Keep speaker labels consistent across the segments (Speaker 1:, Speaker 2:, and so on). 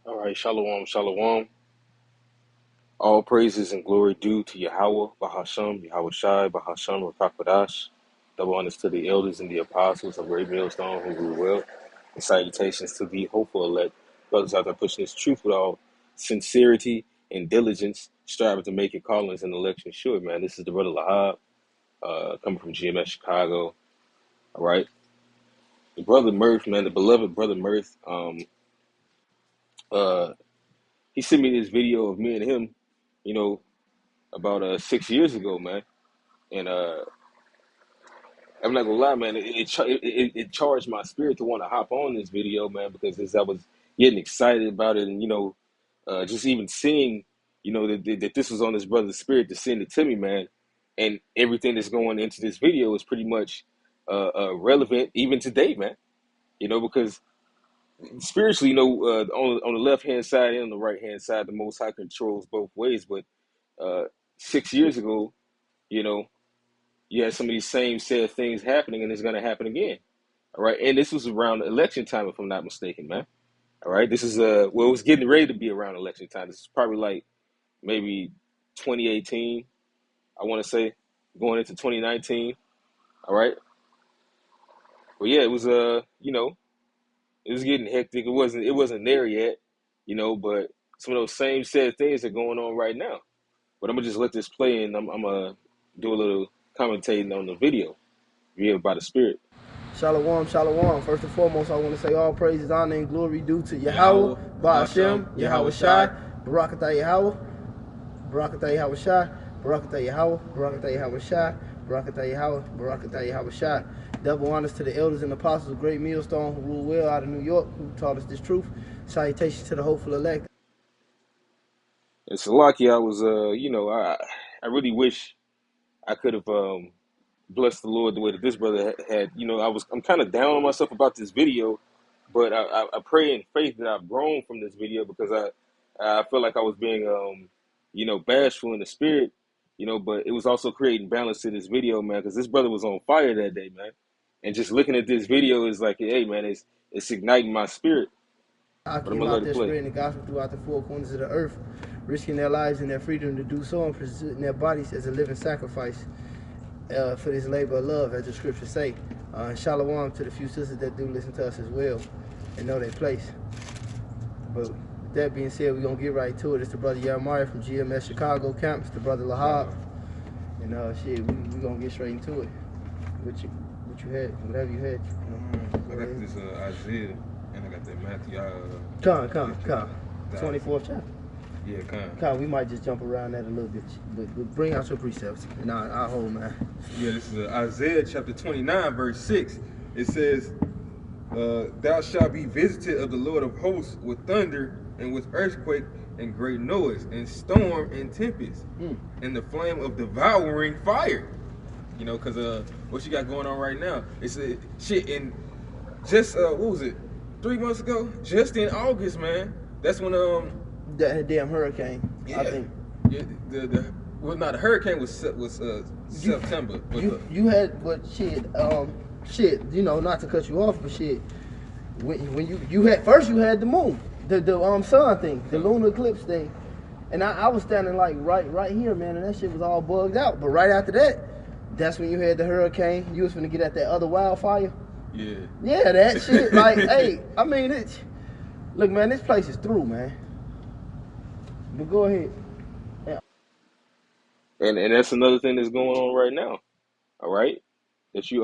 Speaker 1: All right, shalom, shalom. All praises and glory due to Yahweh, Bahasham, Yahweh Shai, Bahasham, Rakakwadash. Double honors to the elders and the apostles of Great Millstone who rule well. And salutations to the hopeful elect, brothers out there pushing this truth with all sincerity and diligence, striving to make your callings and elections sure, man. This is the brother Lahab, coming from GMS Chicago. All right. The brother Murph, man, the beloved brother Murph, uh, he sent me this video of me and him, you know, about 6 years ago, man. And I'm not gonna lie, man, it charged my spirit to want to hop on this video, man, because as I was getting excited about it, and just even seeing, that this was on this brother's spirit to send it to me, man, and everything that's going into this video is pretty much relevant even today, man. Because spiritually, on the left hand side and on the right hand side, the Most High controls both ways. But 6 years ago, you know. You had some of these same said things happening, and it's going to happen again. All right, and this was around election time, if I'm not mistaken, man. All right, this is it was getting ready to be around election time. This is probably like maybe 2018, I want to say, going into 2019. All right, but yeah, it was it was getting hectic. It wasn't there yet, but some of those same said things are going on right now. But I'm gonna just let this play, and I'm gonna do a little commentating on the video, via by the Spirit.
Speaker 2: Shalom, shalom. First and foremost, I want to say all praises, honor, and glory due to Yahweh, Ba'ashem, Yahweh Shai, Barakatah Yahweh, Barakatah Yahweh Shai, Barakatah Yahweh, Barakatah Yahweh Shai, Barakatah Yahweh, Barakatah Yahweh Shai. Double honors to the elders and apostles of Great Millstone who rule well out of New York, who taught us this truth. Salutations to the hopeful elect.
Speaker 1: And Salaki, I was, I really wish I could have blessed the Lord the way that this brother had. I'm kind of down on myself about this video, but I pray in faith that I've grown from this video because I felt like I was being, bashful in the spirit, but it was also creating balance to this video, man, because this brother was on fire that day, man. And just looking at this video is like, hey, man, it's igniting my spirit.
Speaker 2: I
Speaker 1: But I'm
Speaker 2: came
Speaker 1: gonna let
Speaker 2: out
Speaker 1: it
Speaker 2: there
Speaker 1: play.
Speaker 2: spreading the gospel throughout the four corners of the earth, risking their lives and their freedom to do so and presenting their bodies as a living sacrifice for this labor of love, as the scriptures say. Shalom to the few sisters that do listen to us as well and know their place. But with that being said, we're going to get right to it. It's the brother Jeremiah from GMS Chicago Camps, the brother Lahab. And we're going to get straight into it. What you had, whatever you had.
Speaker 3: I got this Isaiah, and I got that Matthew.
Speaker 2: Come. 24th chapter.
Speaker 3: Yeah,
Speaker 2: Con, we might just jump around that a little bit, but bring out your precepts, and I'll hold, man.
Speaker 3: Yeah, this is Isaiah chapter 29, verse 6. It says, thou shalt be visited of the Lord of hosts with thunder and with earthquake and great noise and storm and tempest and the flame of devouring fire. Because what you got going on right now? It's shit in just, what was it, 3 months ago? Just in August, man. That's when,
Speaker 2: that damn hurricane,
Speaker 3: yeah.
Speaker 2: I think.
Speaker 3: Yeah, the hurricane was September. But
Speaker 2: you had, but shit, not to cut you off, but shit, when you had first, you had the moon, the sun thing, the lunar eclipse thing, and I was standing like right here, man, and that shit was all bugged out. But right after that, that's when you had the hurricane. You was finna get at that other wildfire. Yeah, that shit. Like, hey, I mean, look, man, this place is through, man. But go ahead. Yeah.
Speaker 1: And that's another thing that's going on right now. All right, that you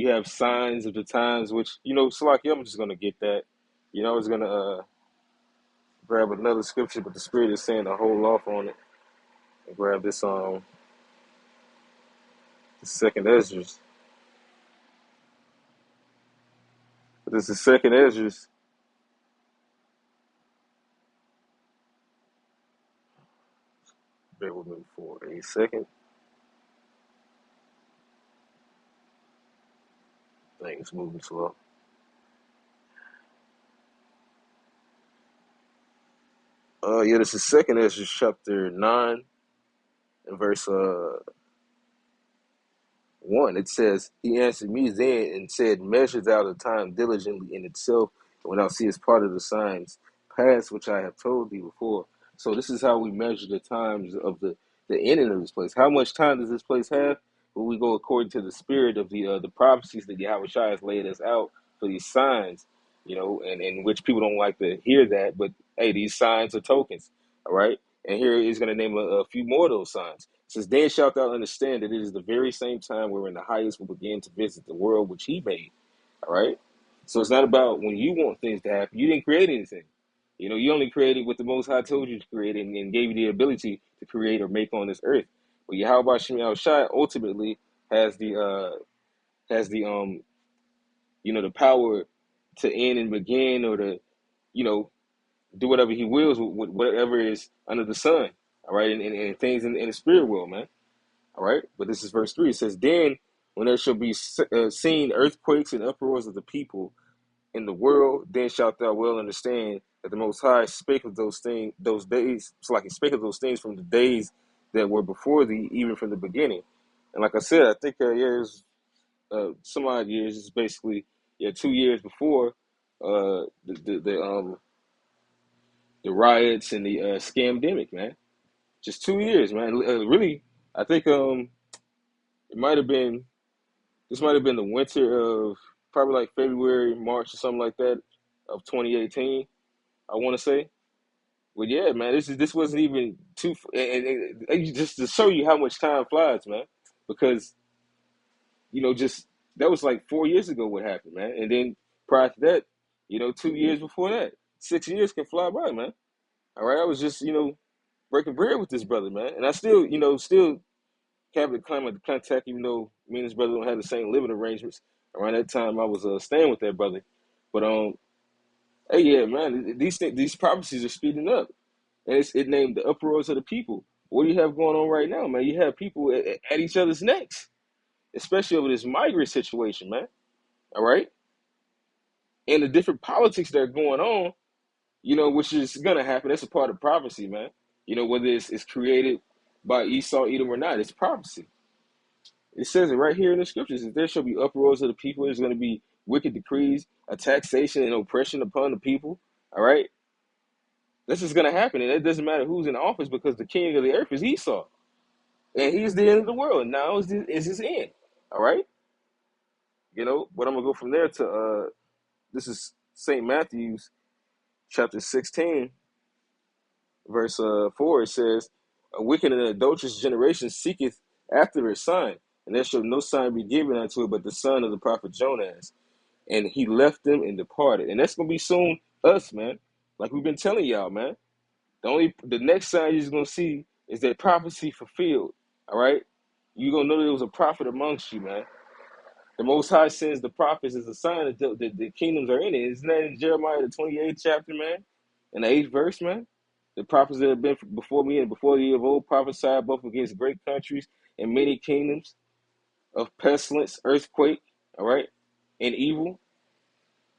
Speaker 1: have signs of the times, which Salaki, I'm just gonna get that. I was gonna grab another scripture, but the Spirit is saying to hold off on it and grab this the second Esdras. But this is second Esdras. Bear with me for a second. Things moving slow. This is second Esdras chapter 9 and verse 1. It says, he answered me then and said, measure thou the time diligently in itself, and when thou seest part of the signs, past, which I have told thee before. So this is how we measure the times of the ending of this place. How much time does this place have? Well, we go according to the spirit of the prophecies that Yahweh Shai has laid us out for these signs, and in which people don't like to hear that. But hey, these signs are tokens, all right? And here he's going to name a few more of those signs. It says, then shalt thou understand that it is the very same time wherein the highest will begin to visit the world which he made, all right? So it's not about when you want things to happen. You didn't create anything. You only created what the Most High told you to create and gave you the ability to create or make on this earth. But Yahweh Shem Shai ultimately has the power to end and begin, or to, do whatever he wills with whatever is under the sun. All right, and things in the spirit world, man. All right, but this is verse 3. It says, then when there shall be seen earthquakes and uproars of the people in the world, then shalt thou well understand that the Most High spake of those things, those days. It's like he spake of those things from the days that were before thee, even from the beginning. And like I said, I think it was some odd years. It's basically 2 years before the riots and the scamdemic, man. Just 2 years, man. Really, I think it might have been. This might have been the winter of probably like February, March, or something like that of 2018. I want to say. Well, yeah, man. This wasn't even too. And just to show you how much time flies, man. Because just that was like 4 years ago what happened, man. And then prior to that, 2 years before that, 6 years can fly by, man. All right, I was just breaking bread with this brother, man, and I still have the contact, even though me and his brother don't have the same living arrangements. Around that time, I was staying with that brother, but hey, yeah, man, these prophecies are speeding up, and it named the uproars of the people. What do you have going on right now, man? You have people at each other's necks, especially over this migrant situation, man. All right, and the different politics that are going on, which is gonna happen. That's a part of prophecy, man. Whether it's created by Esau, Edom, or not, it's prophecy. It says it right here in the scriptures that there shall be uproars of the people. There's going to be wicked decrees, a taxation and oppression upon the people. All right, this is going to happen, and it doesn't matter who's in office, because the king of the earth is Esau, and he's the end of the world. And now is his end. All right, but I'm gonna go from there to this is Saint Matthew's chapter 16. Verse 4, it says, a wicked and adulterous generation seeketh after a sign, and there shall no sign be given unto it but the son of the prophet Jonas. And he left them and departed. And that's going to be soon us, man. Like we've been telling y'all, man. The next sign you're going to see is that prophecy fulfilled, all right? You're going to know there was a prophet amongst you, man. The Most High sends the prophets as a sign that the kingdoms are in it. Isn't that in Jeremiah, the 28th chapter, man? In the 8th verse, man? The prophets that have been before me and before thee of old prophesied both against great countries and many kingdoms of pestilence, earthquake, all right, and evil,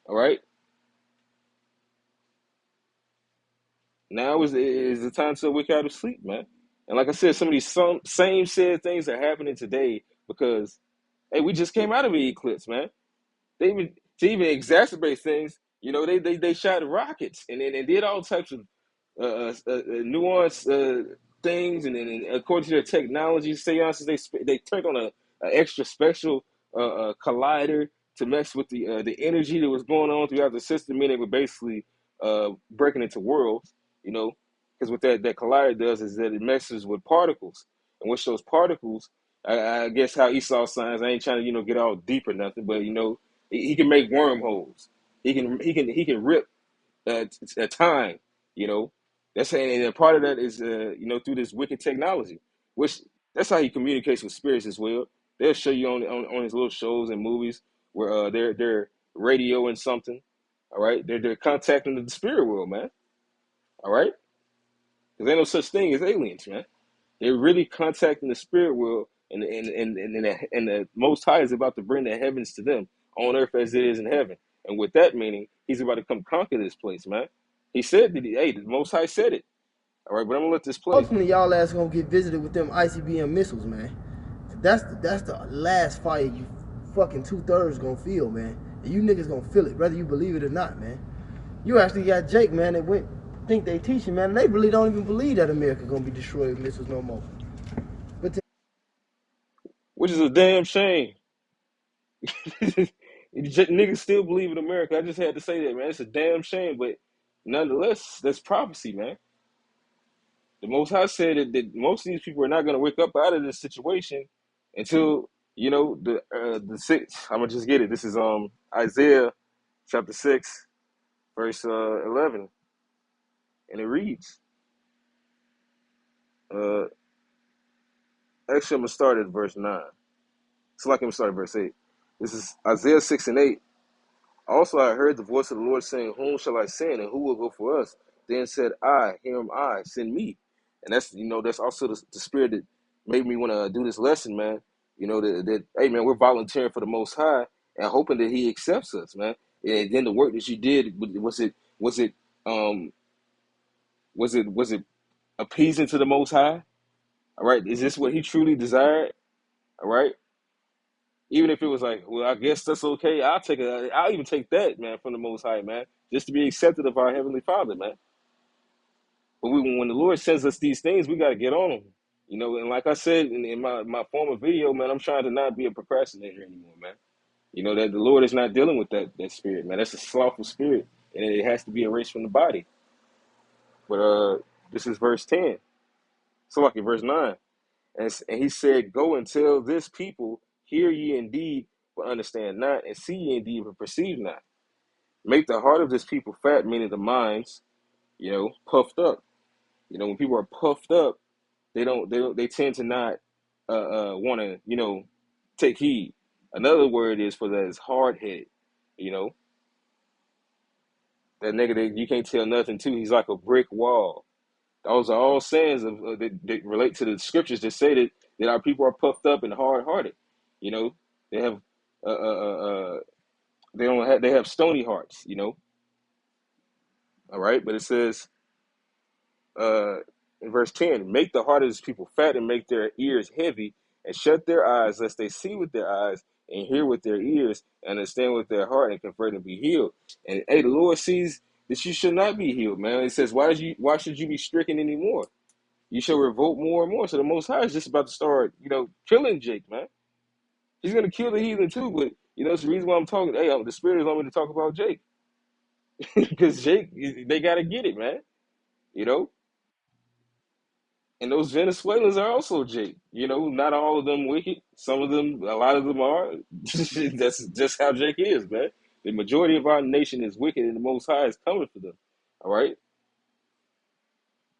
Speaker 1: all right. Now is the time to wake out of sleep, man. And like I said, some of these same said things are happening today because, hey, we just came out of an eclipse, man. To even exacerbate things, they shot rockets and did all types of nuanced things, and according to their technology, seances, they turned on a extra special collider to mess with the energy that was going on throughout the system, meaning they were basically breaking into worlds, because what that collider does is that it messes with particles, and which those particles, I guess how Esau signs, I ain't trying to get all deep or nothing, but he can make wormholes. He can rip a time. That's and a part of that is through this wicked technology, which that's how he communicates with spirits as well. They'll show you on his little shows and movies where they're radioing something. All right, they're contacting the spirit world, man. All right, because ain't no such thing as aliens, man. They're really contacting the spirit world, and the Most High is about to bring the heavens to them on earth as it is in heaven. And with that meaning, he's about to come conquer this place, man. He said that the Most High said it. All right, but I'm gonna let this play.
Speaker 2: Ultimately, y'all ass gonna get visited with them ICBM missiles, man. That's the last fire you fucking 2/3 gonna feel, man. And you niggas gonna feel it, whether you believe it or not, man. You actually got Jake, man, that think they teaching, man, and they really don't even believe that America gonna be destroyed with missiles no more. But
Speaker 1: Which is a damn shame. Niggas still believe in America. I just had to say that, man. It's a damn shame, but nonetheless, that's prophecy, man. The Most High said that most of these people are not going to wake up out of this situation until the six. I'm gonna just get it. This is Isaiah chapter 6, verse 11, and it reads. Actually, I'm gonna start at verse 9. It's like I'm gonna start at verse 8. This is Isaiah 6 and 8. Also, I heard the voice of the Lord saying, "Whom shall I send, and who will go for us?" Then said I, "Here am I, send me." And that's also the spirit that made me want to do this lesson, man. That hey, man, we're volunteering for the Most High and hoping that He accepts us, man. And then the work that you did, was it appeasing to the Most High? All right, is this what He truly desired? All right. Even if it was like, well, I guess that's okay. I'll even take that, man, from the Most High, man, just to be accepted of our Heavenly Father, man. But when the Lord sends us these things, we got to get on them. And like I said in my former video, man, I'm trying to not be a procrastinator anymore, man. That the Lord is not dealing with that spirit, man. That's a slothful spirit, and it has to be erased from the body. But this is verse 10. So like in verse 9. And he said, "Go and tell this people, hear ye indeed, but understand not, and see ye indeed, but perceive not. Make the heart of this people fat," meaning the minds, puffed up. When people are puffed up, they tend to not want to, take heed. Another word is for that is hard head. That nigga that you can't tell nothing to. He's like a brick wall. Those are all sayings that relate to the scriptures that say that our people are puffed up and hard-hearted. They have they have stony hearts. All right, but it says in verse 10, "Make the heart of this people fat and make their ears heavy, and shut their eyes, lest they see with their eyes and hear with their ears and understand with their heart and convert and be healed." And hey, the Lord sees that you should not be healed, man. It says, why should you be stricken anymore? You shall revolt more and more. So the Most High is just about to start, killing Jake, man. He's going to kill the heathen too, but, it's the reason why I'm talking. Hey, the Spirit is on me to talk about Jake. Because Jake, they got to get it, man. And those Venezuelans are also Jake. Not all of them wicked. Some of them, a lot of them are. That's just how Jake is, man. The majority of our nation is wicked, and the Most High is coming for them. All right?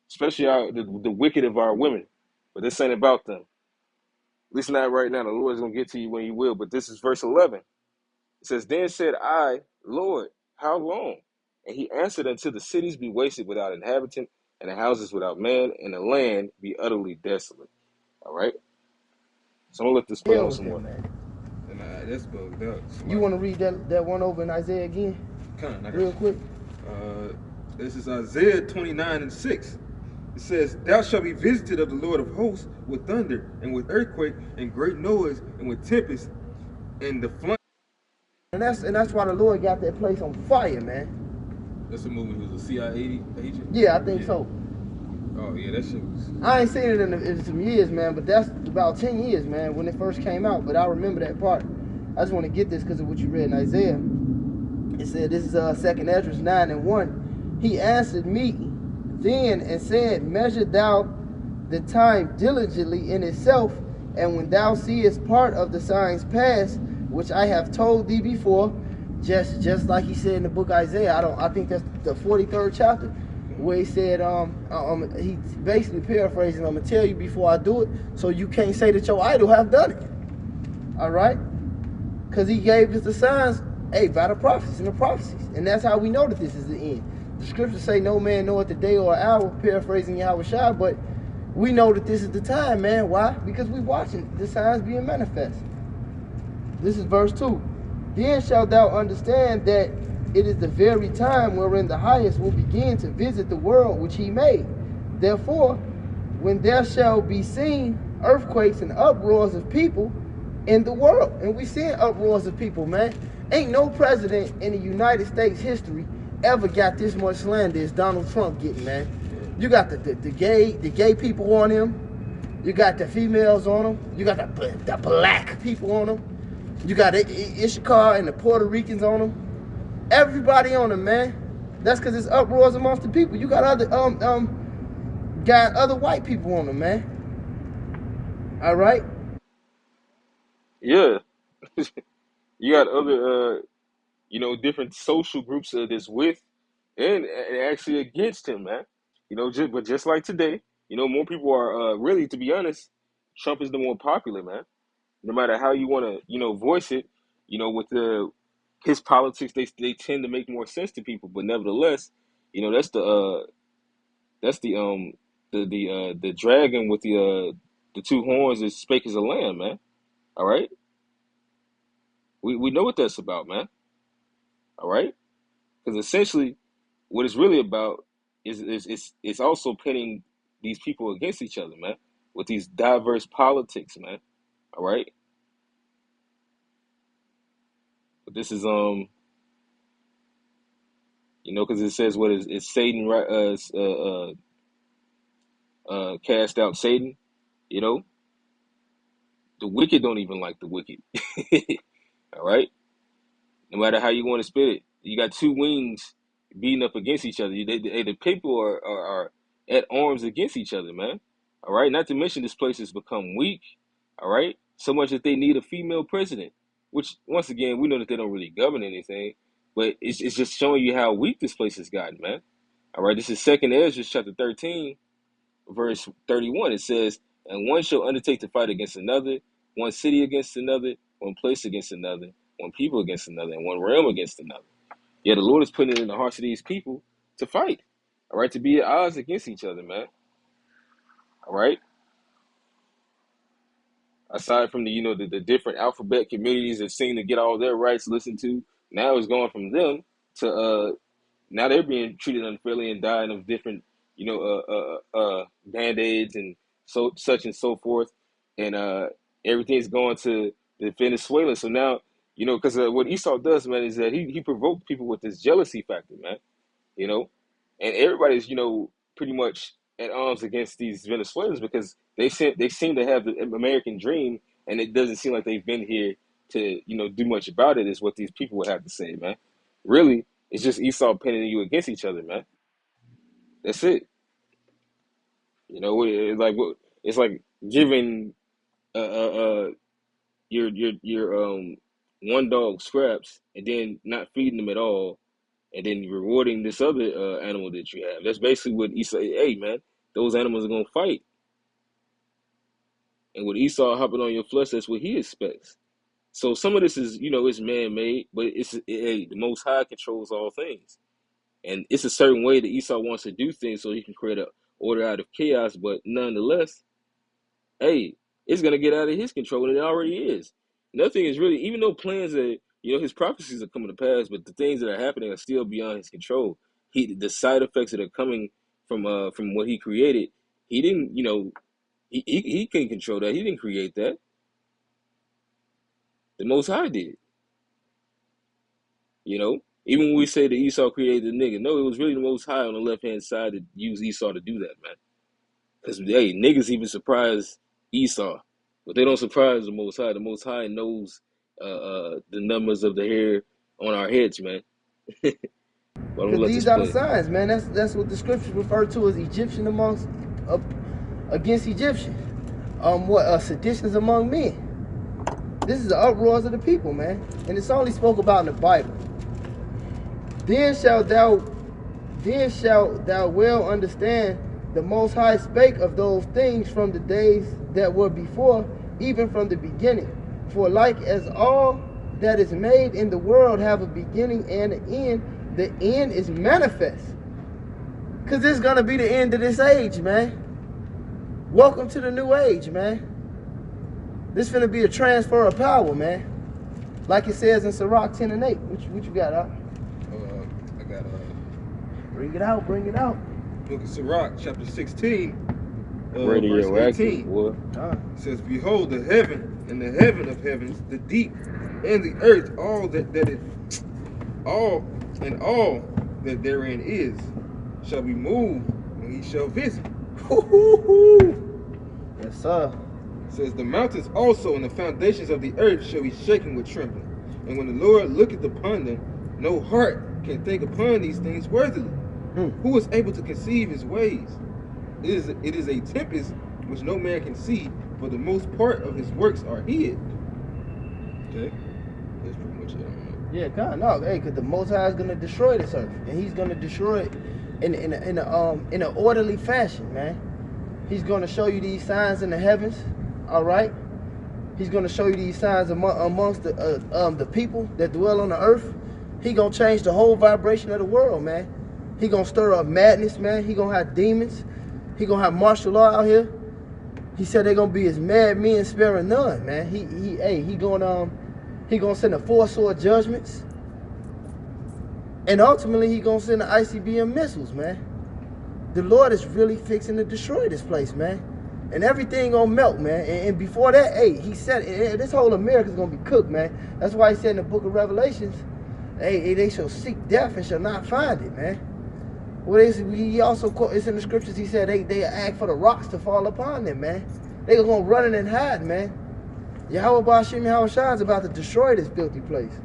Speaker 1: Especially the wicked of our women. But this ain't about them. At least not right now. The Lord's going to get to you when He will. But this is verse 11. It says, "Then said I, Lord, how long? And He answered, until the cities be wasted without inhabitant, and the houses without man, and the land be utterly desolate." All right? So I'm going to let this play on some more.
Speaker 3: Nah, that's bugged up.
Speaker 2: You want to read that one over in Isaiah again? Real quick?
Speaker 3: This is Isaiah 29 and 6. It says, "Thou shalt be visited of the Lord of hosts with thunder, and with earthquake, and great noise, and with tempest, and the flame."
Speaker 2: And that's why the Lord got that place on fire, man.
Speaker 3: That's a movie. Who's a CIA agent?
Speaker 2: Yeah, I think so.
Speaker 3: Oh yeah, that shit was.
Speaker 2: I ain't seen it in some years, man, but that's about 10 years, man, when it first came out. But I remember that part. I just want to get this because of what you read in Isaiah. It said, this is 2nd Ezra 9 and 1. "He answered me then and said, Measure thou the time diligently in itself, and when thou seest part of the signs pass, which I have told thee before," just like he said in the book Isaiah. I think that's the 43rd chapter, where he said, he basically paraphrasing, "I'm gonna tell you before I do it, so you can't say that your idol have done it." All right, because he gave us the signs, by the prophets and the prophecies, and that's how we know that this is the end. The scriptures say, "No man knoweth the day or hour," paraphrasing Yahweh Shai, but we know that this is the time, man. Why? Because we watching the signs being manifest. This is verse 2. "Then shalt thou understand that it is the very time wherein the highest will begin to visit the world which He made. Therefore, when there shall be seen earthquakes and uproars of people in the world," and we seeing uproars of people, man. Ain't no president in the United States history ever got this much slander as Donald Trump getting, man. You got the gay people on him. You got the females on him. You got the black people on him. You got Issachar and the Puerto Ricans on him. Everybody on him, man. That's because it's uproars amongst the people. You got other white people on him, man. All right.
Speaker 1: Yeah. You got other, different social groups that's with and actually against him, man. But just like today, more people are really, to be honest, Trump is the more popular, man. No matter how you want to, voice it, with his politics, they tend to make more sense to people. But nevertheless, that's the dragon with the two horns that spake as a lamb, man. All right, we know what that's about, man. All right, because essentially, what it's really about is it's also pitting these people against each other, man, with these diverse politics, man. All right, but this is because it says what is Satan cast out Satan, the wicked don't even like the wicked. All right, no matter how you want to spit it, you got two wings beating up against each other. The people are at arms against each other, man. All right, not to mention this place has become weak. All right, so much that they need a female president, which once again we know that they don't really govern anything, but it's just showing you how weak this place has gotten, man. All right, this is 2nd Ezra chapter 13, verse 31. It says, "And one shall undertake to fight against another, one city against another, one place against another, one people against another, and one realm against another." Yeah, the Lord is putting it in the hearts of these people to fight. All right, to be at odds against each other, man. All right. Aside from the different alphabet communities that seem to get all their rights listened to, now it's going from them to now they're being treated unfairly and dying of different band-aids and such and so forth, and everything's going to Venezuela. So now because what Esau does, man, is that he provokes people with this jealousy factor, man. And everybody's pretty much at arms against these Venezuelans because they seem to have the American dream, and it doesn't seem like they've been here to do much about it. Is what these people would have to say, man. Really, it's just Esau pinning you against each other, man. That's it. It's like giving your one dog scraps and then not feeding them at all, and then rewarding this other animal that you have. That's basically what Esau. Hey, man, those animals are gonna fight, and with Esau hopping on your flesh, that's what he expects. So some of this is it's man made, but the Most High controls all things. And it's a certain way that Esau wants to do things so he can create an order out of chaos. But nonetheless, hey, it's going to get out of his control, and it already is. Nothing is really, even though plans that, his prophecies are coming to pass, but the things that are happening are still beyond his control. The side effects that are coming from what he created, he didn't, he couldn't control that. He didn't create that. The Most High did. Even when we say that Esau created the nigga, no, it was really the Most High on the left-hand side that used Esau to do that, man. Because, hey, niggas even surprise Esau, but they don't surprise the Most High. The Most High knows the numbers of the hair on our heads, man.
Speaker 2: Because these are the signs, man. That's what the scriptures refer to as Egyptian against Egyptian. Seditions among men. This is the uproars of the people, man. And it's only spoke about in the Bible. Then shalt thou well understand the Most High spake of those things from the days that were before, even from the beginning. For like as all that is made in the world have a beginning and an end, the end is manifest. Because this is going to be the end of this age, man. Welcome to the new age, man. This finna be a transfer of power, man. Like it says in Sirach 10 and 8. What you got, Al?
Speaker 3: I got
Speaker 2: Bring it out.
Speaker 3: Book of Sirach, chapter 16,
Speaker 1: verse
Speaker 3: 18. It says, "Behold, the heaven and the heaven of heavens, the deep and the earth, all that therein is shall be moved when he shall visit.
Speaker 2: Yes, sir.
Speaker 3: It says, the mountains also and the foundations of the earth shall be shaken with trembling. And when the Lord looketh upon them, no heart can think upon these things worthily. Who is able to conceive his ways? It is a tempest which no man can see, for the most part of his works are hid. Okay, that's pretty much it.
Speaker 2: Yeah, God, no, hey, because the Most High is gonna destroy this earth, and He's gonna destroy it in an orderly fashion, man. He's gonna show you these signs in the heavens, all right. He's gonna show you these signs amongst the people that dwell on the earth. He gonna change the whole vibration of the world, man. He gonna stir up madness, man. He gonna have demons. He gonna have martial law out here. He said they're gonna be as mad men sparing none, man. He gonna send the 4 sword judgments, and ultimately he gonna send the ICBM missiles, man. The Lord is really fixing to destroy this place, man, and everything gonna melt, man. And before that, hey, he said this whole America's gonna be cooked, man. That's why he said in the book of Revelations, hey, they shall seek death and shall not find it, man. Well, he also quote, it's in the scriptures. He said they ask for the rocks to fall upon them, man. They gonna run in and hide, man. Yahweh Bashim Yahushua is about to destroy this filthy place.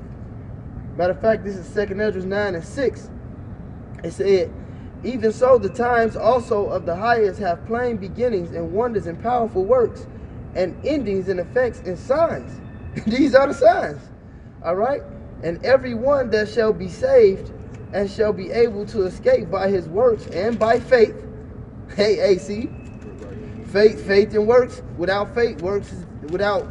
Speaker 2: Matter of fact, this is 2nd Esdras 9 and 6. It said, even so the times also of the highest have plain beginnings and wonders and powerful works and endings and effects and signs. These are the signs. All right? And every one that shall be saved and shall be able to escape by his works and by faith. Hey, see? Faith and works. Without faith, without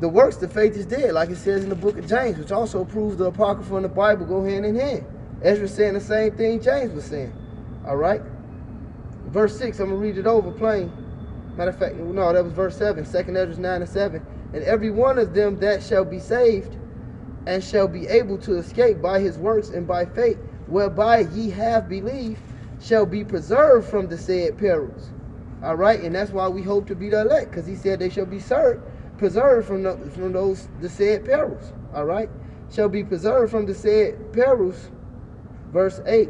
Speaker 2: the works, the faith is dead, like it says in the book of James, which also proves the Apocrypha and the Bible go hand in hand. Ezra saying the same thing James was saying. All right? Verse 6, I'm going to read it over plain. Matter of fact, no, that was verse 7, 2nd Esdras 9 and 7. And every one of them that shall be saved and shall be able to escape by his works and by faith, whereby ye have believed, shall be preserved from the said perils. All right? And that's why we hope to be the elect, because he said they shall be preserved from the said perils. All right, shall be preserved from the said perils. Verse 8,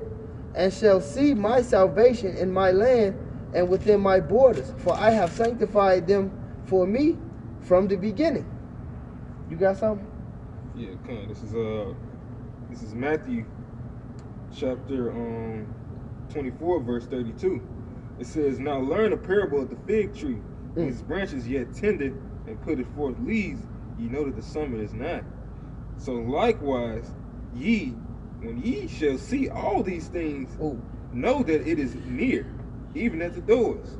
Speaker 2: and shall see my salvation in my land and within my borders, for I have sanctified them for me from the beginning. You got something?
Speaker 3: Yeah, come on. This is Matthew chapter 24 verse 32. It says, now learn a parable of the fig tree. When its branches yet tender and putteth forth leaves, ye know that the summer is nigh. So likewise, when ye shall see all these things, know that it is near, even at the doors.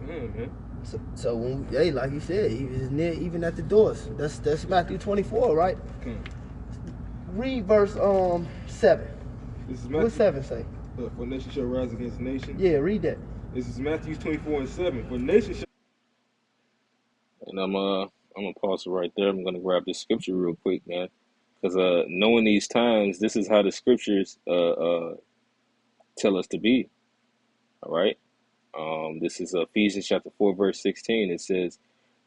Speaker 3: Man.
Speaker 2: So when hey, like you said, he is near, even at the doors. That's Matthew 24, right? Read verse 7.
Speaker 3: This is Matthew,
Speaker 2: what 7 say?
Speaker 3: For nation shall rise against nation.
Speaker 2: Yeah, read that.
Speaker 3: This is Matthew 24 and 7. For nation shall.
Speaker 1: And I'm gonna pause it right there. I'm gonna grab this scripture real quick, man, because knowing these times, this is how the scriptures tell us to be. All right. This is Ephesians chapter 4 verse 16. It says,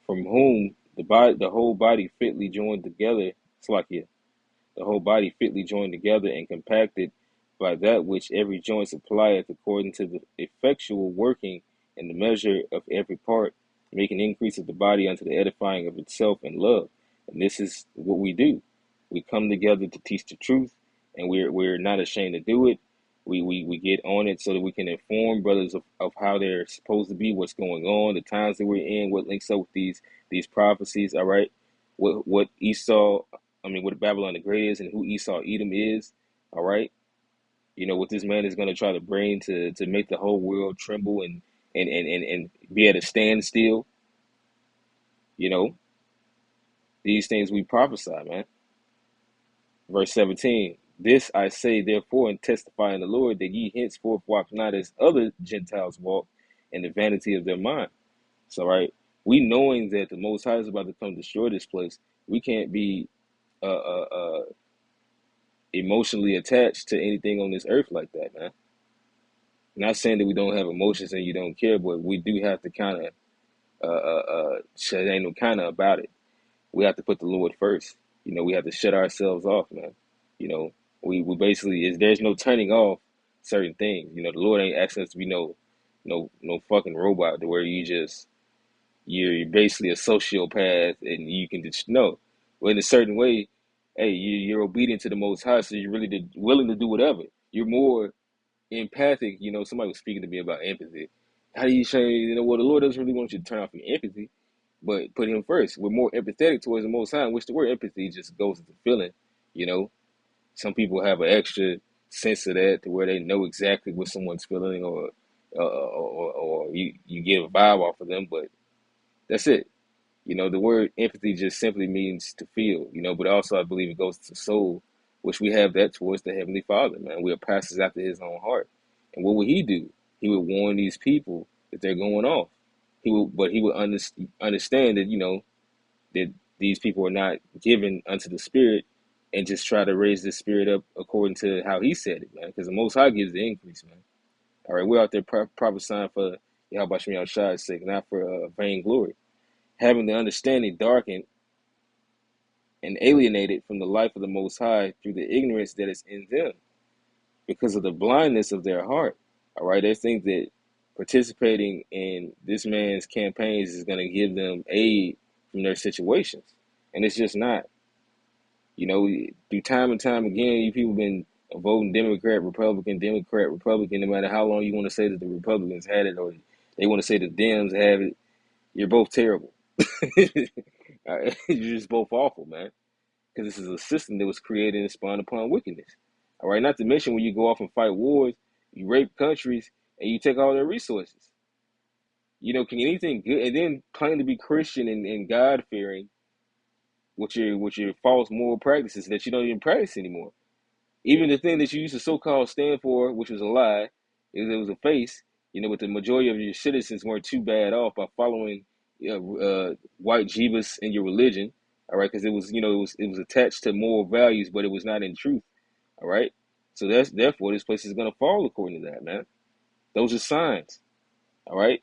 Speaker 1: "From whom the whole body fitly joined together, the whole body fitly joined together and compacted by that which every joint supplieth, according to the effectual working in the measure of every part, making increase of the body unto the edifying of itself in love." And this is what we do. We come together to teach the truth, and we're not ashamed to do it. We get on it so that we can inform brothers of how they're supposed to be, what's going on, the times that we're in, what links up with these prophecies. All right, what Babylon the Great is, and who Esau Edom is. All right, you know what this man is going to try to bring to make the whole world tremble and be at a standstill. You know, these things we prophesy, man. Verse 17. This I say, therefore, and testify in the Lord, that ye henceforth walk not as other Gentiles walk, in the vanity of their mind. So, right, we knowing that the Most High is about to come destroy this place, we can't be emotionally attached to anything on this earth like that, man. Not saying that we don't have emotions and you don't care, but we do have to kind of about it. We have to put the Lord first. You know, we have to shut ourselves off, man. You know, We basically is there's no turning off certain things. You know, the Lord ain't asking us to be no fucking robot to where you're basically a sociopath and you can just no. Well, in a certain way, hey, you're obedient to the Most High, so you're really willing to do whatever. You're more empathic. You know, somebody was speaking to me about empathy. How do you say, you know, well, the Lord doesn't really want you to turn off your empathy, but put Him first. We're more empathetic towards the Most High, in which the word empathy just goes into feeling. You know, some people have an extra sense of that to where they know exactly what someone's feeling, or you get a vibe off of them, but that's it. You know, the word empathy just simply means to feel, you know, but also I believe it goes to soul, which we have that towards the Heavenly Father, man. We are pastors after His own heart. And what would He do? He would warn these people that they're going off. But he would understand that, you know, that these people are not given unto the Spirit and just try to raise the Spirit up according to how He said it, man. Because the Most High gives the increase, man. All right, we're out there prophesying for Yahweh Shemi Shai's sake, not for vain glory. Having the understanding darkened and alienated from the life of the Most High through the ignorance that is in them because of the blindness of their heart. All right, they think that participating in this man's campaigns is going to give them aid from their situations, and it's just not. You know, through time and time again, you people been voting Democrat, Republican, Democrat, Republican. No matter how long you want to say that the Republicans had it, or they want to say the Dems have it, you're both terrible. All right, you're just both awful, man. Because this is a system that was created and spawned upon wickedness. All right, not to mention when you go off and fight wars, you rape countries, and you take all their resources. You know, can anything good, and then claim to be Christian and God fearing with your false moral practices that you don't even practice anymore. Even the thing that you used to so-called stand for, which was a lie, it was a face. You know, but the majority of your citizens weren't too bad off by following white Jeebus in your religion. All right, because it was, you know, it was attached to moral values, but it was not in truth. All right, so that's therefore this place is gonna fall according to that, man. Those are signs. All right,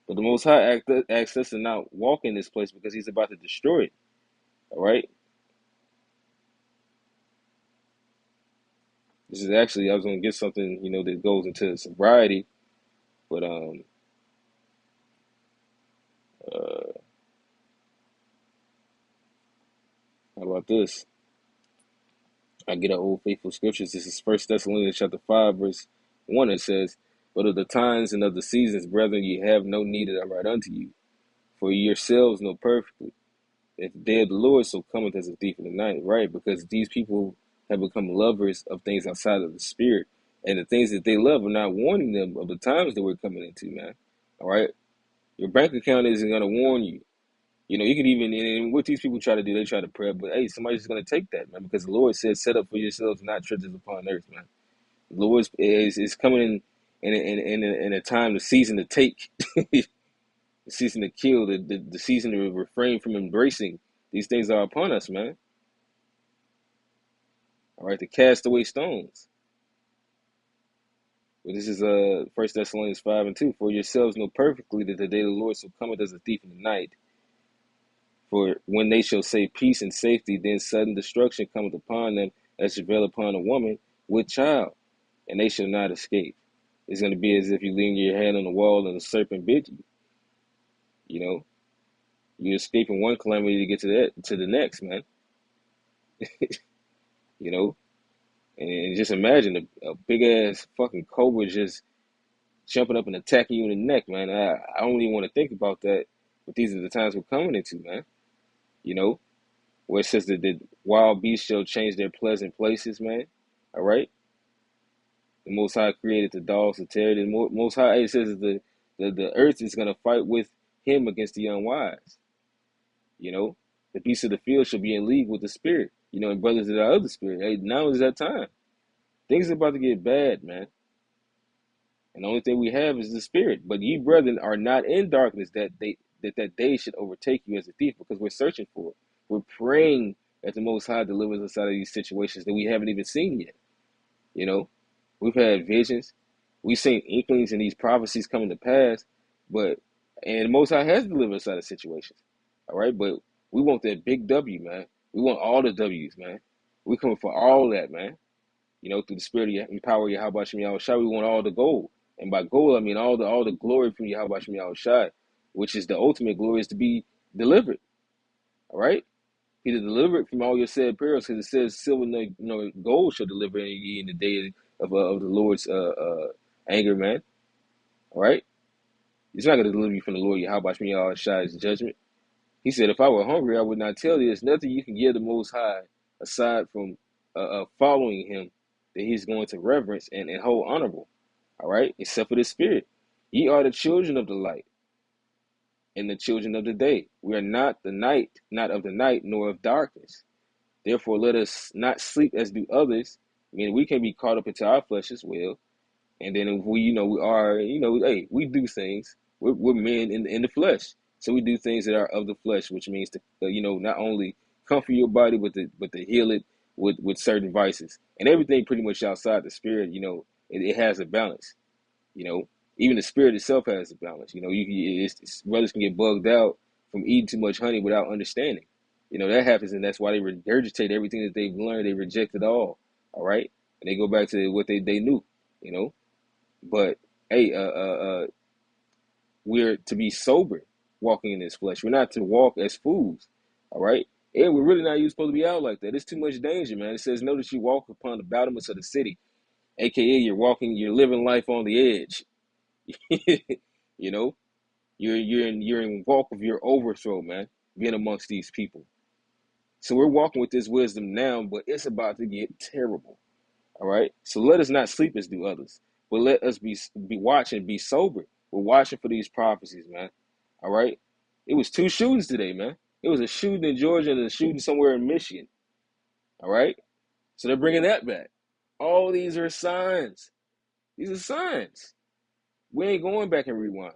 Speaker 1: but the Most High asks us to not walk in this place because He's about to destroy it. All right, this is actually I was gonna get something, you know, that goes into sobriety, but uh, how about this? I get an old faithful scriptures. This is First Thessalonians chapter 5, verse 1. It says, "But of the times and of the seasons, brethren, ye have no need that I write unto you, for ye yourselves know perfectly that the day of the Lord so cometh as a thief in the night." Right? Because these people have become lovers of things outside of the Spirit, and the things that they love are not warning them of the times that we're coming into, man. All right? Your bank account isn't going to warn you. You know, you could even, and what these people try to do, they try to prep, but hey, somebody's going to take that, man, because the Lord says, set up for yourselves, not treasures upon earth, man. The Lord is coming in a time, the season to take, the season to kill, the season to refrain from embracing. These things are upon us, man. All right, to cast away stones. But this is First Thessalonians 5:2. For yourselves know perfectly that the day of the Lord so cometh as a thief in the night. For when they shall say peace and safety, then sudden destruction cometh upon them as travail upon a woman with child, and they shall not escape. It's going to be as if you lean your hand on the wall and a serpent bit you. You know, you escape from one calamity to get to the next, man. You know, and just imagine a big ass fucking cobra just jumping up and attacking you in the neck, man. I don't even want to think about that. But these are the times we're coming into, man. You know, where it says that the wild beasts shall change their pleasant places, man. All right. The Most High created the dogs to tear. The Most High, it says that the earth is going to fight with Him against the unwise. You know, the beasts of the field shall be in league with the spirit. You know, and brothers that are of the spirit. Hey, now is that time. Things are about to get bad, man. And the only thing we have is the spirit. But ye brethren are not in darkness that day should overtake you as a thief, because we're searching for it. We're praying that the Most High delivers us out of these situations that we haven't even seen yet. You know, we've had visions. We've seen inklings and these prophecies coming to pass, and the Most High has delivered us out of situations. All right, but we want that big W, man. We want all the W's, man. We coming for all that, man. Through the spirit and power of Yahweh Shem Shai, we want all the gold. And by gold, I mean all the glory from Yahweh Shem Shai, which is the ultimate glory, is to be delivered. All right? He to deliver it from all your said perils, because it says silver and gold shall deliver ye in the day of the Lord's anger, man. All right? It's not going to deliver you from the Lord Yahweh Shem Shai's judgment. He said, if I were hungry, I would not tell thee. There's nothing you can give the Most High aside from following him that he's going to reverence and hold honorable. All right? Except for the spirit. Ye are the children of the light and the children of the day. We are not the night, not of the night, nor of darkness. Therefore, let us not sleep as do others. I mean, we can be caught up into our flesh as well. And then if we, we are, hey, we do things. We're men in the flesh. So we do things that are of the flesh, which means to, not only comfort your body, but to heal it with certain vices. And everything pretty much outside the spirit, it has a balance. Even the spirit itself has a balance. Brothers can get bugged out from eating too much honey without understanding. That happens, and that's why they regurgitate everything that they've learned. They reject it all right? And they go back to what they knew, But, hey, we're to be sober walking in this flesh. We're not to walk as fools, all right? And we're really not even supposed to be out like that. It's too much danger, man. It says, notice you walk upon the battlements of the city, a.k.a. you're living life on the edge. you know, you're in walk of your overthrow, man, being amongst these people. So we're walking with this wisdom now, but it's about to get terrible. All right. So let us not sleep as do others, but let us be watching, be sober. We're watching for these prophecies, man. All right. It was 2 shootings today, man. It was a shooting in Georgia and a shooting somewhere in Michigan. All right. So they're bringing that back. All these are signs. These are signs. We ain't going back and rewind.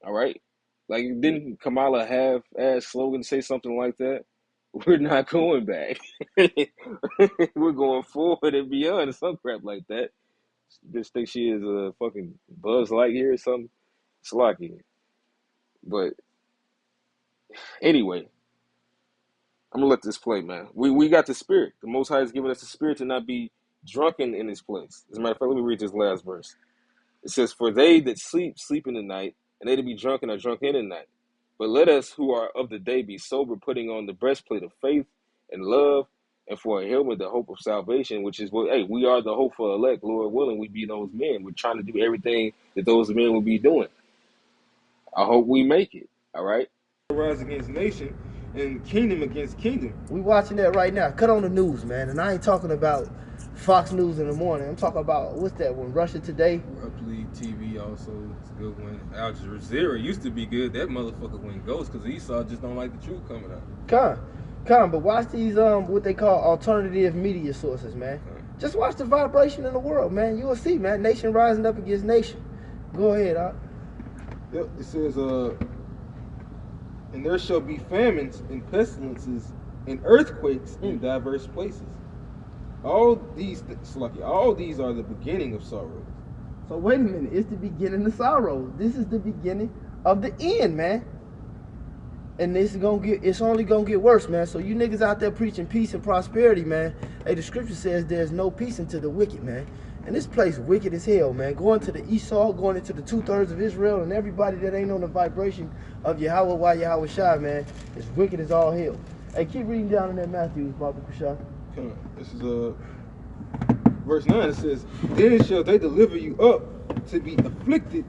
Speaker 1: All right. Like, didn't Kamala have ass slogan say something like that? We're not going back. We're going forward and beyond, some crap like that. Just think she is a fucking Buzz Lightyear or something. Slocky. But anyway, I'm gonna let this play, man. We got the spirit. The Most High has given us the spirit to not be drunken in this place. As a matter of fact, let me read this last verse. It says, "For they that sleep, sleep in the night, and they that be drunken are drunk in the night. But let us who are of the day be sober, putting on the breastplate of faith and love, and for a helmet the hope of salvation," which is what, hey, we are the hopeful elect, Lord willing, we be those men. We're trying to do everything that those men will be doing. I hope we make it. All right.
Speaker 3: Rise against nation and kingdom against kingdom.
Speaker 2: We watching that right now. Cut on the news, man. And I ain't talking about Fox News in the morning. I'm talking about, what's that one? Russia Today.
Speaker 3: Upley TV also is a good one. Al Jazeera used to be good. That motherfucker went ghost because Esau just don't like the truth coming out.
Speaker 2: But watch these what they call alternative media sources, man. Just watch the vibration in the world, man. You will see, man. Nation rising up against nation. Go ahead, Doc.
Speaker 3: Yep, it says, and there shall be famines and pestilences and earthquakes in diverse places. All these are the beginning of sorrow.
Speaker 2: So wait a minute, it's the beginning of sorrow. This is the beginning of the end, man. And it's only gonna get worse, man. So you niggas out there preaching peace and prosperity, man. Hey, the scripture says there's no peace unto the wicked, man. And this place wicked as hell, man. Going to the Esau, going into the 2/3 of Israel, and everybody that ain't on the vibration of Yahweh Shai, man, is wicked as all hell. Hey, keep reading down in that Matthew, Baba Kushai.
Speaker 3: This is verse 9. It says, "Then shall they deliver you up to be afflicted,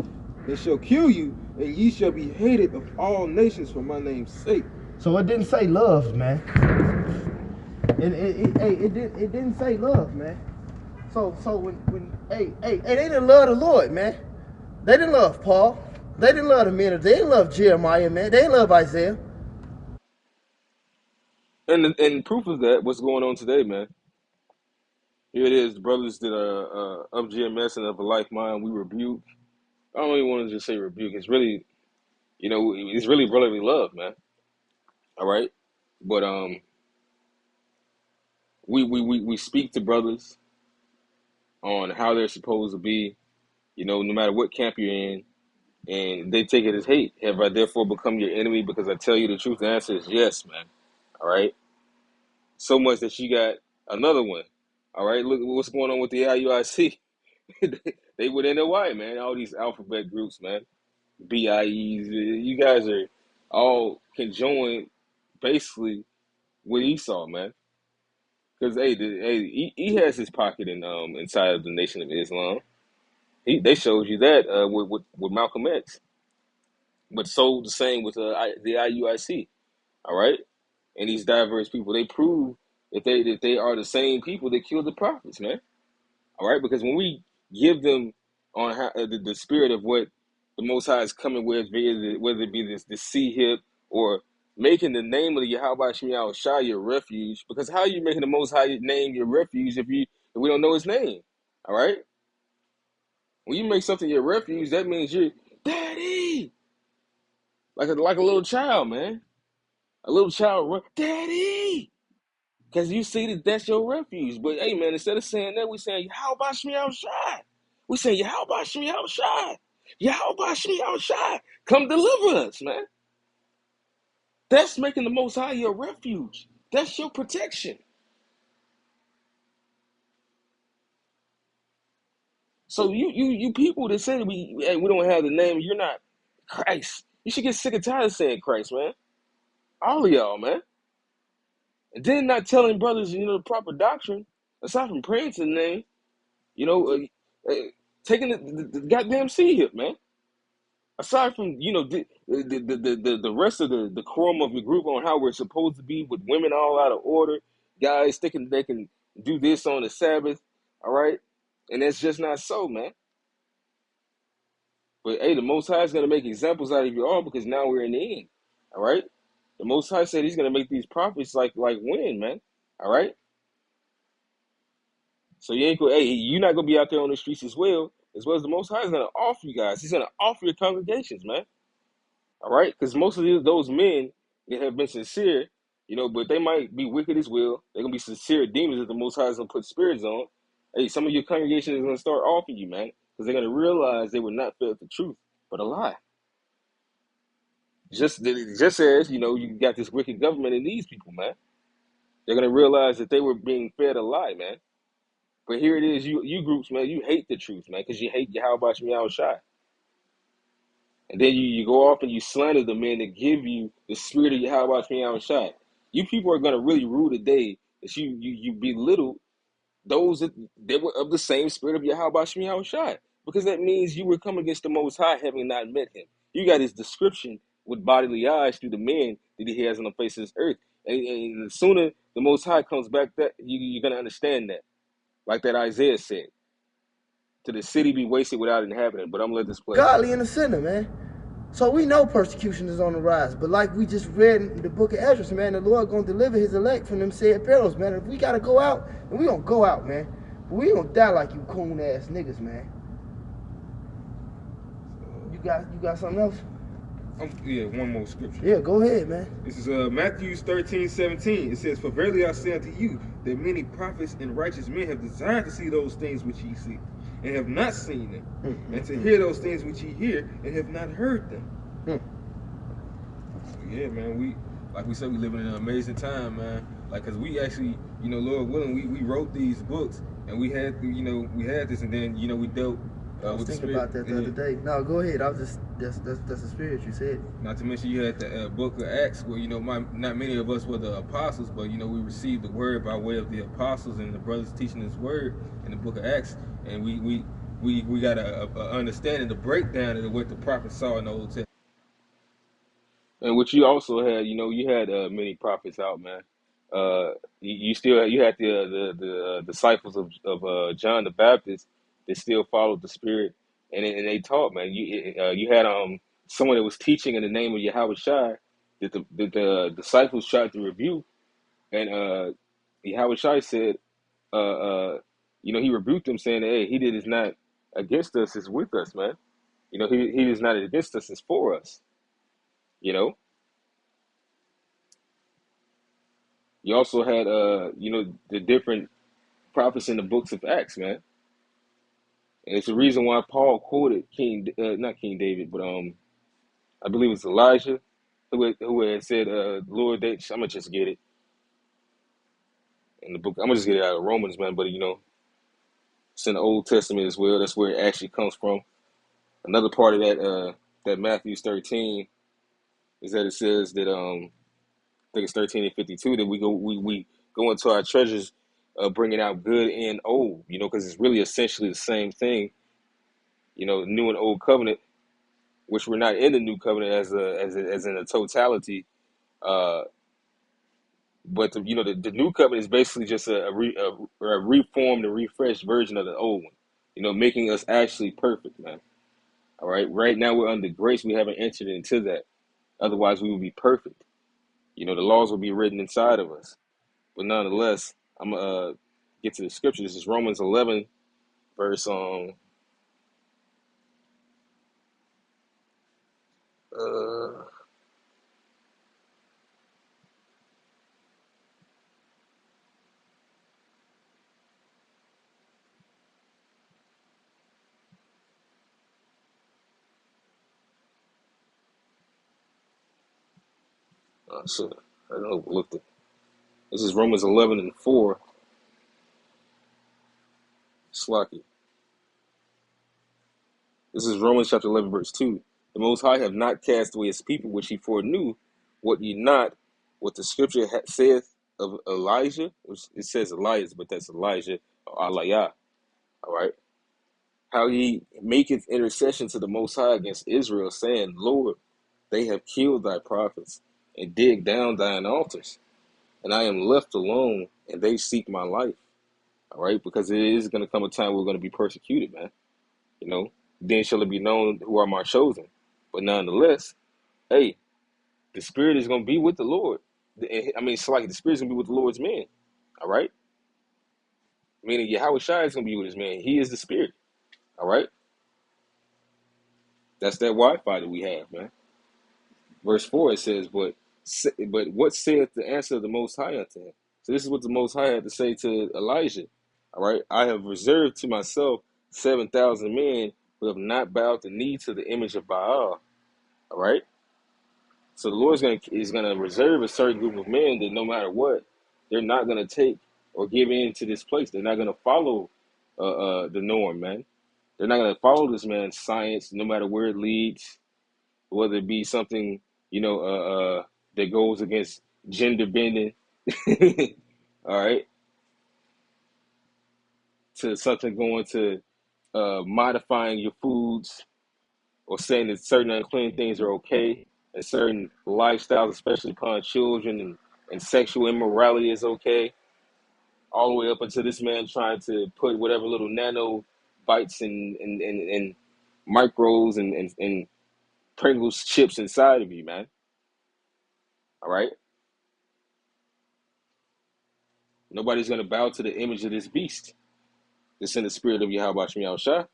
Speaker 3: and shall kill you, and ye shall be hated of all nations for my name's sake."
Speaker 2: So it didn't say love, man. And it didn't say love, man. So when they didn't love the Lord, man. They didn't love Paul. They didn't love the men. They didn't love Jeremiah, man. They didn't love Isaiah.
Speaker 1: And proof of that, what's going on today, man. Here it is, the brothers that are of GMS and of a like mind, we rebuke. I don't even want to just say rebuke. It's really, it's really brotherly love, man. All right? But we speak to brothers on how they're supposed to be, no matter what camp you're in, and they take it as hate. Have I therefore become your enemy because I tell you the truth? The answer is yes, man. All right? So much that you got Another one. All right, look what's going on with the IUIC. They were in the white, man. All these alphabet groups, man. BIEs. You guys are all conjoined basically with Esau, man. Because he has his pocket in inside of the Nation of Islam. They showed you that with Malcolm X, but so the same with the IUIC. All right, and these diverse people, they prove that they are the same people that killed the prophets, man. All right, because when we give them on how, the spirit of what the Most High is coming with, whether it be the sea hip or making the name of the Yahweh Shemiah Shai your refuge, because how are you making the Most High name your refuge if we don't know his name? All right, when you make something your refuge, that means you're daddy, like a little child, man. A little child, daddy. Because you see that's your refuge. But hey, man, instead of saying that, we saying, how about Shmi Al Shai? We saying, how about Shmi Al Shai? How about Shmi Al Shai? Come deliver us, man. That's making the Most High your refuge. That's your protection. So you people that say we don't have the name, you're not Christ. You should get sick and tired of saying Christ, man. All of y'all, man. And then not telling brothers, the proper doctrine, aside from praying to the name, you know, taking the goddamn sea hip, man. Aside from the rest of the quorum of your group on how we're supposed to be with women all out of order, guys thinking they can do this on the Sabbath, all right, and that's just not so, man. But hey, the Most High is gonna make examples out of you all because now we're in the end, all right. The Most High said He's gonna make these prophets like wind, man, all right. So you ain't hey, you're not gonna be out there on the streets as well as the Most High is gonna offer you guys. He's gonna offer your congregations, man. All right, because most of those men that have been sincere, but they might be wicked as well. They're gonna be sincere demons that the Most High is gonna put spirits on. Hey, some of your congregation is gonna start offering you, man, because they're gonna realize they were not fed the truth, but a lie. Just as you got this wicked government and these people, man. They're gonna realize that they were being fed a lie, man. But here it is, you groups, man, you hate the truth, man, because you hate Yahweh Shemiah Shai. And then you go off and you slander the men that give you the spirit of Yahweh Shemiah Shai. You people are gonna really rue the day that you belittle those that were of the same spirit of Yahweh Shemiah Shai. Because that means you were coming against the Most High having not met him. You got his description with bodily eyes through the men that he has on the face of this earth. And the sooner the Most High comes back, that you're gonna understand that. Like that Isaiah said, to the city be wasted without inhabitant. But I'm gonna let this play.
Speaker 2: Godly and a sinner, man. So we know persecution is on the rise. But like we just read in the book of Ezra, man, the Lord gonna deliver his elect from them said pharaohs, man. If we gotta go out, then we gonna go out, man. But we gonna die like you coon ass niggas, man. You got something else?
Speaker 3: Yeah, one more scripture.
Speaker 2: Yeah, go ahead, man.
Speaker 3: This is Matthew 13:17. It says, "For verily I say unto you, that many prophets and righteous men have desired to see those things which ye see, and have not seen them, and to hear those things which ye hear, and have not heard them." So yeah, man, like we said, we live in an amazing time, man. Like, cause we actually, Lord willing, we wrote these books, and we had this, and then we dealt.
Speaker 2: I was thinking about that the other day. No, go ahead. I was just that's the spirit you said.
Speaker 3: Not to mention you had the book of Acts, where not many of us were the apostles, but we received the word by way of the apostles and the brothers teaching this word in the book of Acts, and we got a understanding, the breakdown of what the prophets saw in the Old Testament.
Speaker 1: And what you also had, you had many prophets out, man. You had the disciples of John the Baptist that still followed the Spirit, and they taught, man. You had someone that was teaching in the name of Yahweh Shai that the disciples tried to rebuke, and Yahweh Shai said, he rebuked them, saying, "Hey, he that is not against us is with us, man. He is not against us is for us." You also had, the different prophets in the books of Acts, man. And it's the reason why Paul quoted not King David, but I believe it's Elijah, who had said, "Lord, I'm gonna just get it." in the book. I'm gonna just get it out of Romans, man. But it's in the Old Testament as well. That's where it actually comes from. Another part of that Matthew 13 is that it says that I think it's 13:52 that we go into our treasures, bringing out good and old. Because it's really essentially the same thing. New and old covenant, which we're not in the new covenant as in a totality. Uh, but the new covenant is basically just a reformed and refreshed version of the old one. Making us actually perfect, man. All right. Right now we're under grace. We haven't entered into that. Otherwise, we would be perfect. The laws will be written inside of us. But nonetheless, I'm gonna get to the scripture. This is Romans 11, verse shit, I don't know, looked it. This is Romans 11:4. Slacky. This is Romans chapter 11, verse 2. The Most High have not cast away his people, which he foreknew. What ye not, what the scripture saith of Elijah, which it says Elias, but that's Elijah, or Alayah. All right. How he maketh intercession to the Most High against Israel, saying, Lord, they have killed thy prophets and dig down thine altars, and I am left alone, and they seek my life. All right, because it is going to come a time we're going to be persecuted, man. Then shall it be known who are my chosen. But nonetheless, hey, the spirit is going to be with the Lord. I mean, it's like the spirit is going to be with the Lord's men. All right, meaning Yahweh Shai is going to be with his man. He is the spirit. All right, that's that Wi-Fi that we have, man. Verse 4, it says, but what saith the answer of the Most High unto him? So this is what the Most High had to say to Elijah. All right, I have reserved to myself 7,000 men who have not bowed the knee to the image of Baal. All right, so the Lord is gonna reserve a certain group of men that no matter what, they're not gonna take or give in to this place. They're not gonna follow the norm, man. They're not gonna follow this man's science, no matter where it leads, whether it be something that goes against gender bending, all right, to something going to modifying your foods or saying that certain unclean things are okay and certain lifestyles, especially upon children and sexual immorality is okay, all the way up until this man trying to put whatever little nano bites and micros and Pringles chips inside of you, man. All right. Nobody's going to bow to the image of this beast. It's in the spirit of Yahweh Shem Yahushua.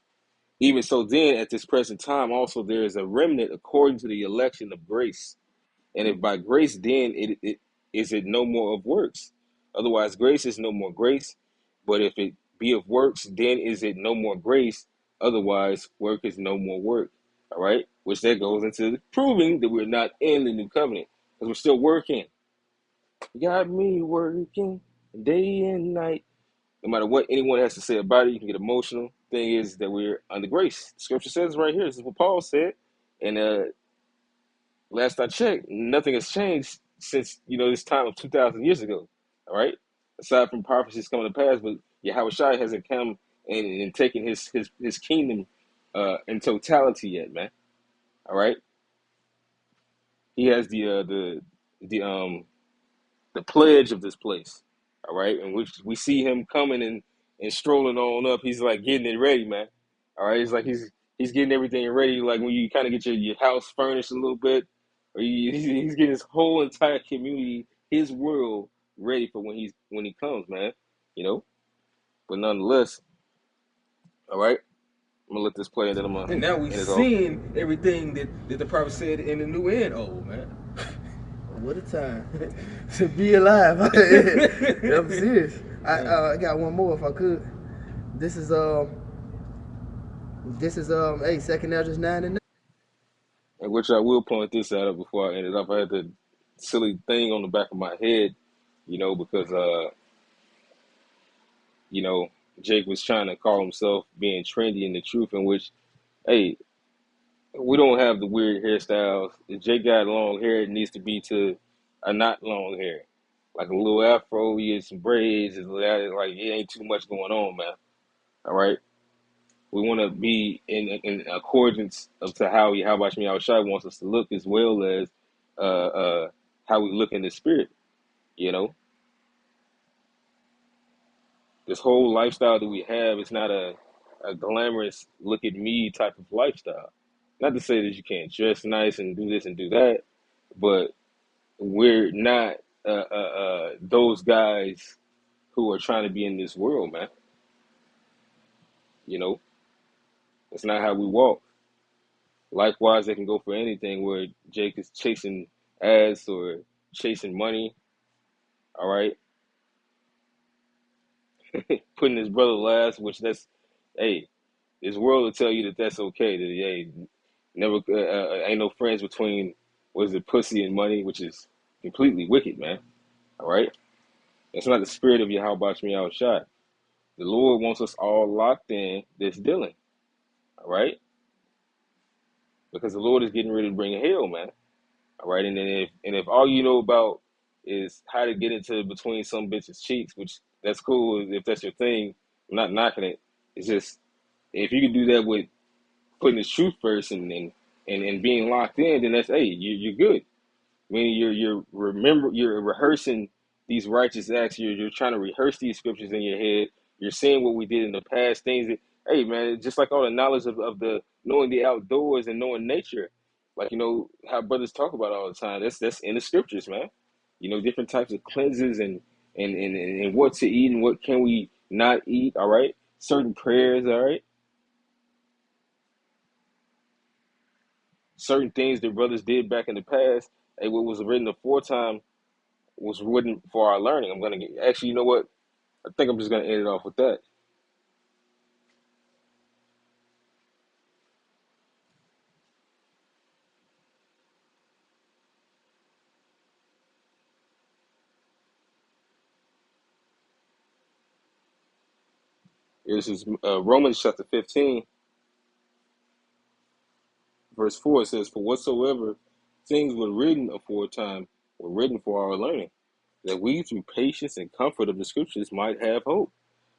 Speaker 1: Even so, then, at this present time, also there is a remnant according to the election of grace. And if by grace, then it is it no more of works. Otherwise, grace is no more grace. But if it be of works, then is it no more grace. Otherwise, work is no more work. All right? Which that goes into proving that we're not in the new covenant. Because we're still working. Got me working day and night. No matter what anyone has to say about it, you can get emotional. Thing is that we're under grace. Scripture says right here. This is what Paul said. And last I checked, nothing has changed since this time of 2,000 years ago. All right, aside from prophecies coming to pass, but Yahweh Shai hasn't come and taken his kingdom in totality yet, man. All right, he has the pledge of this place. All right, and we see him coming and strolling on up. He's like getting it ready, man. All right, it's like he's getting everything ready. Like when you kind of get your house furnished a little bit, or he's getting his whole entire community, his world ready for when he comes, man. But nonetheless, all right, I'm gonna let this play and then I'm gonna
Speaker 3: And now we
Speaker 1: end it off.
Speaker 3: seeing everything that the prophet said in the new and old, man.
Speaker 2: What a time to be alive. I'm serious. I got one more if I could. This is hey, second Ezra 9:9.
Speaker 1: And which I will point this out before I end it off. I had the silly thing on the back of my head, because you know, Jake was trying to call himself being trendy in the truth, in which, hey, we don't have the weird hairstyles. If Jake got long hair, it needs to be to a not long hair, like a little afro. You get some braids. It's like it ain't too much going on, man. All right. We want to be in accordance of to how about me outside wants us to look, as well as how we look in the spirit. You know, this whole lifestyle that we have is not a glamorous look at me type of lifestyle. Not to say that you can't dress nice and do this and do that, but we're not those guys who are trying to be in this world, man. You know, that's not how we walk. Likewise, they can go for anything where Jake is chasing ass or chasing money, all right, putting his brother last, which that's, hey, this world will tell you that that's okay. That, hey, never, ain't no friends between, what is it, pussy and money, which is completely wicked, man, all right? That's not the spirit of Yahweh me out shot. The Lord wants us all locked in this dealing, all right? Because the Lord is getting ready to bring hell, man. All right, and then if all you know about is how to get into between some bitches' cheeks, which that's cool if that's your thing. I'm not knocking it. It's just if you can do that with putting the truth first and being locked in, then that's, hey, you're good. Meaning you're rehearsing these righteous acts. You're trying to rehearse these scriptures in your head. You're seeing what we did in the past, things that, hey man, just like all the knowledge of the knowing the outdoors and knowing nature, like you know how brothers talk about all the time. That's in the scriptures, man. You know, different types of cleanses and what to eat and what can we not eat. All right, certain prayers. All right, certain things that brothers did back in the past. Hey, what was written aforetime was written for our learning. I'm gonna get actually, you know what? I think I'm just gonna end it off with that. This is Romans chapter 15, verse 4. It says, "For whatsoever things were written aforetime were written for our learning, that we through patience and comfort of the scriptures might have hope."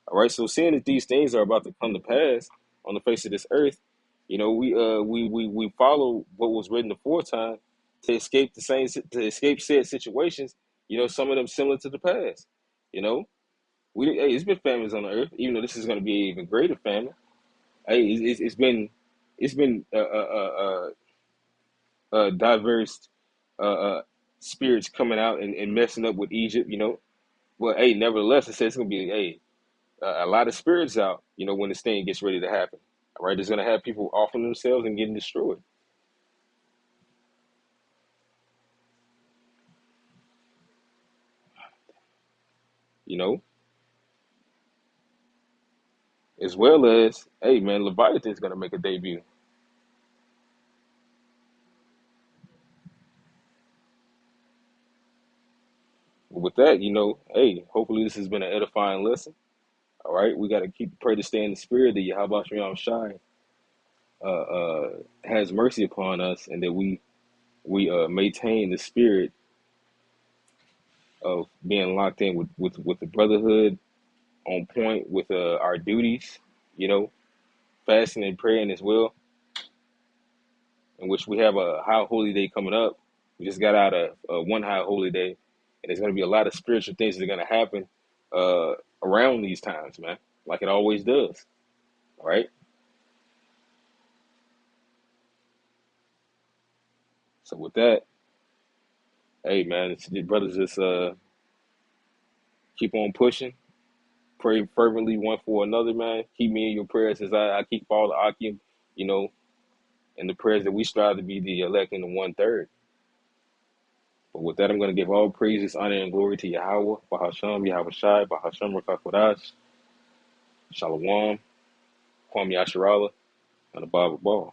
Speaker 1: All right. So seeing that these things are about to come to pass on the face of this earth, you know, we follow what was written aforetime to escape to escape said situations. You know, some of them similar to the past. You know, hey, it's been famines on the earth, even though this is going to be an even greater famine. Hey, it's been diverse spirits coming out and messing up with Egypt. You know, but hey, nevertheless, it says it's going to be a lot of spirits out. You know, when this thing gets ready to happen. All right, it's going to have people offering themselves and getting destroyed. You know, as well as, hey man, Leviathan's going to make a debut. With that, you know, hey, hopefully this has been an edifying lesson. All right, we got to keep pray to stay in the spirit that Yahweh Shem Shai has mercy upon us, and that we maintain the spirit of being locked in with the brotherhood, on point with our duties. You know, fasting and praying as well, in which we have a high holy day coming up. We just got out of one high holy day, and there's going to be a lot of spiritual things that are going to happen around these times, man, like it always does. All right. So with that, hey man, brothers, just keep on pushing. Pray fervently one for another, man. Keep me in your prayers as I keep all the Akim, you know, and the prayers that we strive to be the elect in the 1/3. But with that, I'm going to give all praises, honor, and glory to Yahweh, Bahasham, Yahweh Shai, Bahasham Rakakwadash, Shalom, Kwam Yasharala, and the Bible Ball.